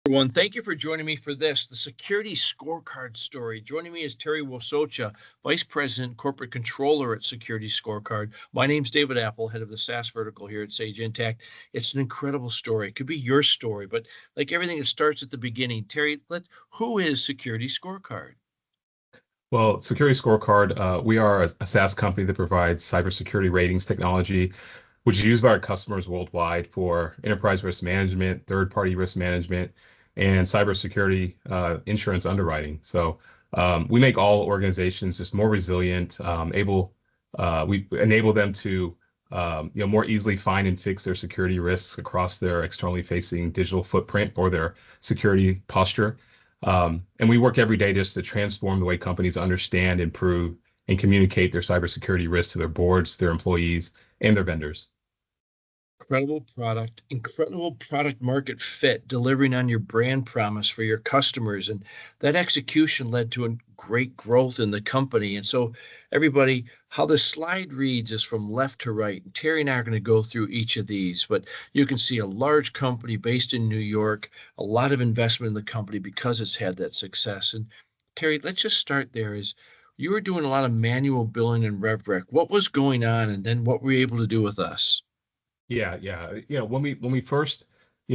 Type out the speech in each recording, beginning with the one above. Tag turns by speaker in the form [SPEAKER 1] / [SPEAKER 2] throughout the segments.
[SPEAKER 1] Everyone, thank you for joining me for this, the Security Scorecard story. Joining me is Terry Nwosuocha, Vice President, Corporate Controller at Security Scorecard. My name's David Apple, head of the SaaS vertical here at Sage Intacct. It's an incredible story. It could be your story, but like everything, it starts at the beginning. Terry, who is Security Scorecard?
[SPEAKER 2] Well, Security Scorecard, we are a SaaS company that provides cybersecurity ratings technology, which is used by our customers worldwide for enterprise risk management, third-party risk management, and cybersecurity insurance underwriting. So we make all organizations just more resilient, we enable them to more easily find and fix their security risks across their externally facing digital footprint or their security posture. And we work every day just to transform the way companies understand, improve, and communicate their cybersecurity risks to their boards, their employees, and their vendors.
[SPEAKER 1] Incredible product market fit, delivering on your brand promise for your customers. And that execution led to a great growth in the company. And so everybody, how the slide reads is from left to right. And Terry and I are going to go through each of these, but you can see a large company based in New York, a lot of investment in the company because it's had that success. And Terry, let's just start there. Is you were doing a lot of manual billing and rev rec. What was going on? And then what were you able to do with us?
[SPEAKER 2] Yeah. When we first,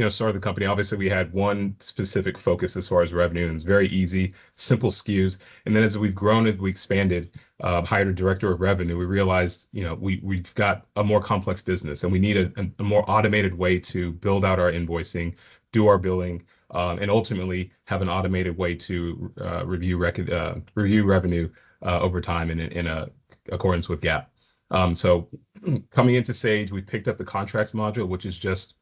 [SPEAKER 2] started the company, obviously we had one specific focus as far as revenue, and it was very easy, simple SKUs. And then as we've grown and we expanded, hired a director of revenue, we realized, we've got a more complex business and we need a more automated way to build out our invoicing, do our billing, and ultimately have an automated way to review revenue over time in accordance with GAAP. So coming into Sage, we picked up the contracts module, which is just,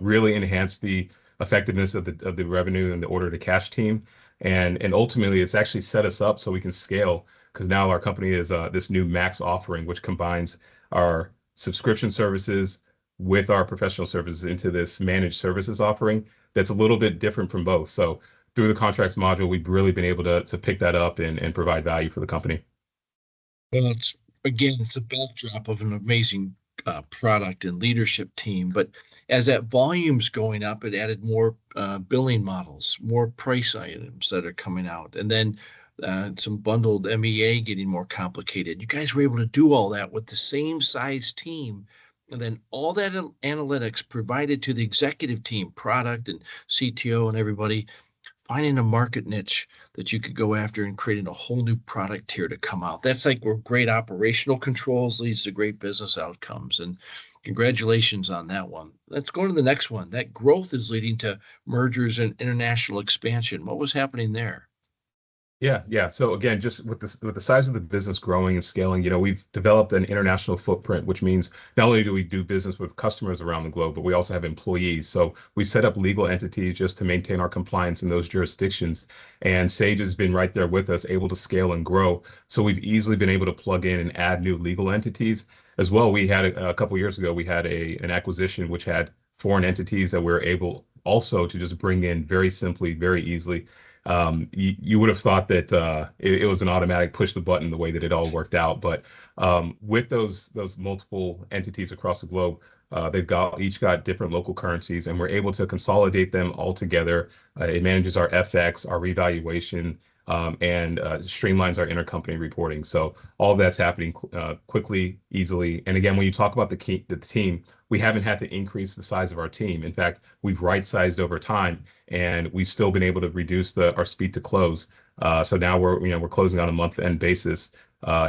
[SPEAKER 2] really enhanced the effectiveness of the revenue and the order to cash team. And ultimately, it's actually set us up so we can scale, because now our company is this new Max offering, which combines our subscription services with our professional services into this managed services offering that's a little bit different from both. So through the contracts module, we've really been able to pick that up and provide value for the company.
[SPEAKER 1] Well, it's a backdrop of an amazing product and leadership team. But as that volume's going up, it added more billing models, more price items that are coming out, and then some bundled MEA getting more complicated. You guys were able to do all that with the same size team. And then all that analytics provided to the executive team, product and CTO and everybody, finding a market niche that you could go after and creating a whole new product here to come out. That's like where great operational controls leads to great business outcomes. And congratulations on that one. Let's go to the next one. That growth is leading to mergers and international expansion. What was happening there?
[SPEAKER 2] Yeah. So again, just with the size of the business growing and scaling, we've developed an international footprint, which means not only do we do business with customers around the globe, but we also have employees. So we set up legal entities just to maintain our compliance in those jurisdictions. And Sage has been right there with us, able to scale and grow. So we've easily been able to plug in and add new legal entities as well. We had a couple of years ago, we had an acquisition which had foreign entities that we were able also to just bring in very simply, very easily. You would have thought that it was an automatic push the button the way that it all worked out. But with those multiple entities across the globe, each got different local currencies, and we're able to consolidate them all together. It manages our FX, our revaluation, and streamlines our intercompany reporting. So all of that's happening quickly, easily. And again, when you talk about the team, we haven't had to increase the size of our team. In fact, we've right-sized over time, and we've still been able to reduce our speed to close. So now we're closing on a month-end basis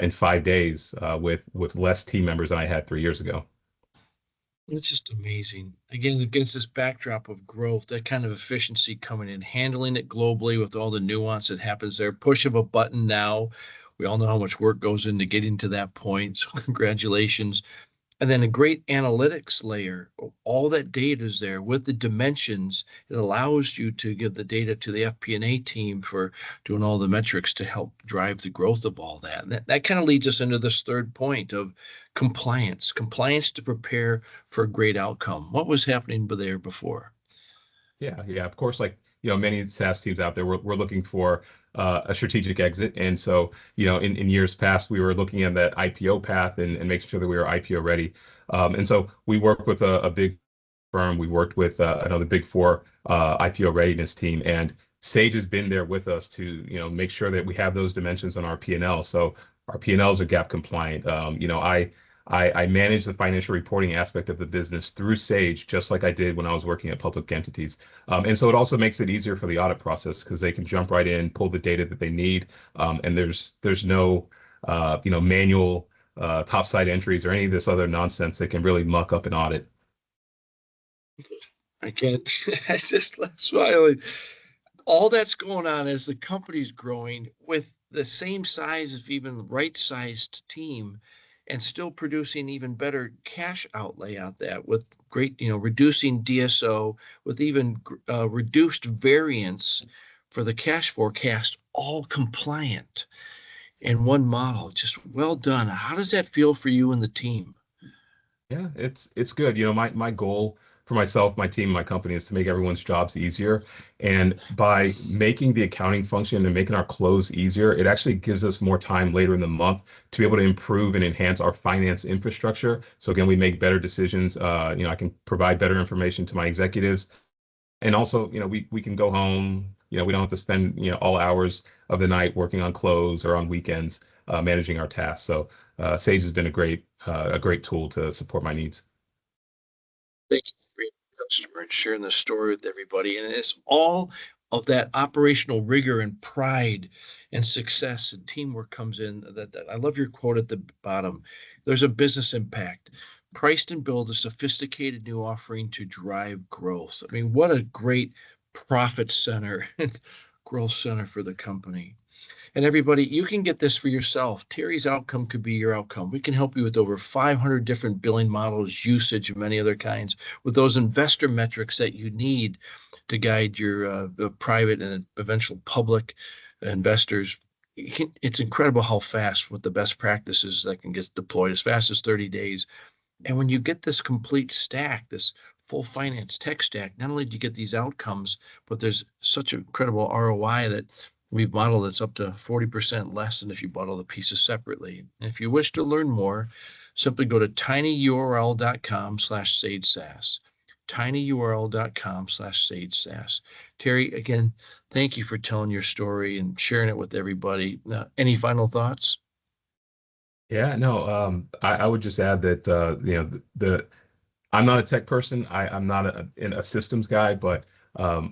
[SPEAKER 2] in 5 days with less team members than I had 3 years ago.
[SPEAKER 1] It's just amazing. Again, against this backdrop of growth, that kind of efficiency coming in, handling it globally with all the nuance that happens there. Push of a button now. We all know how much work goes into getting to that point. So congratulations. And then a great analytics layer. All that data is there with the dimensions. It allows you to give the data to the FP&A team for doing all the metrics to help drive the growth of all that. And that kind of leads us into this third point of compliance to prepare for a great outcome. What was happening there before?
[SPEAKER 2] Yeah. Of course, like many SaaS teams out there, we're looking for a strategic exit. And so, in years past, we were looking at that IPO path and making sure that we were IPO ready. And so we work with a big firm. We worked with another Big Four IPO readiness team, and Sage has been there with us to make sure that we have those dimensions on our P&L. So our P&Ls are GAAP compliant. I manage the financial reporting aspect of the business through Sage, just like I did when I was working at public entities. And so it also makes it easier for the audit process because they can jump right in, pull the data that they need, and there's no manual topside entries or any of this other nonsense that can really muck up an audit.
[SPEAKER 1] I can't, I just smiling. All that's going on as the company's growing with the same size, if even right-sized team, and still producing even better cash outlay out there with great, reducing DSO, with even reduced variance for the cash forecast, all compliant in one model. Just well done. How does that feel for you and the team?
[SPEAKER 2] Yeah, it's good. My goal for myself, my team, my company is to make everyone's jobs easier. And by making the accounting function and making our close easier, it actually gives us more time later in the month to be able to improve and enhance our finance infrastructure. So again, we make better decisions. I can provide better information to my executives. And also, we can go home. We don't have to spend, all hours of the night working on close or on weekends managing our tasks. So Sage has been a great tool to support my needs.
[SPEAKER 1] Thank you for being a customer and sharing the story with everybody. And it's all of that operational rigor and pride and success and teamwork comes in. That I love your quote at the bottom. There's a business impact. Priced and build a sophisticated new offering to drive growth. I mean, what a great profit center and growth center for the company. And everybody, you can get this for yourself. Terry's outcome could be your outcome. We can help you with over 500 different billing models, usage, and many other kinds with those investor metrics that you need to guide your private and eventual public investors. It's incredible how fast with the best practices that can get deployed as fast as 30 days. And when you get this complete stack, this full finance tech stack, not only do you get these outcomes, but there's such incredible ROI that we've modeled it's up to 40% less than if you bought all the pieces separately. And if you wish to learn more, simply go to tinyurl.com/SageSaaS. tinyurl.com/SageSaaS. Terry, again, thank you for telling your story and sharing it with everybody. Any final thoughts?
[SPEAKER 2] Yeah, no, I would just add that I'm not a tech person. I'm not a systems guy, but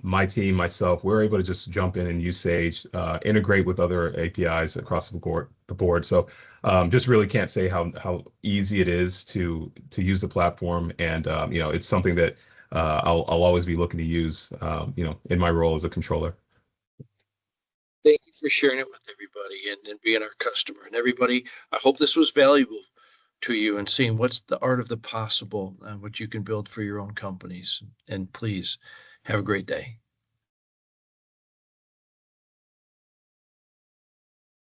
[SPEAKER 2] my team, myself, we're able to just jump in and use Sage, integrate with other APIs across the board. So just really can't say how easy it is to use the platform, and it's something that I'll always be looking to use, in my role as a controller.
[SPEAKER 1] Thank you for sharing it with everybody and being our customer. And everybody, I hope this was valuable to you and seeing what's the art of the possible and what you can build for your own companies. And please have a great day.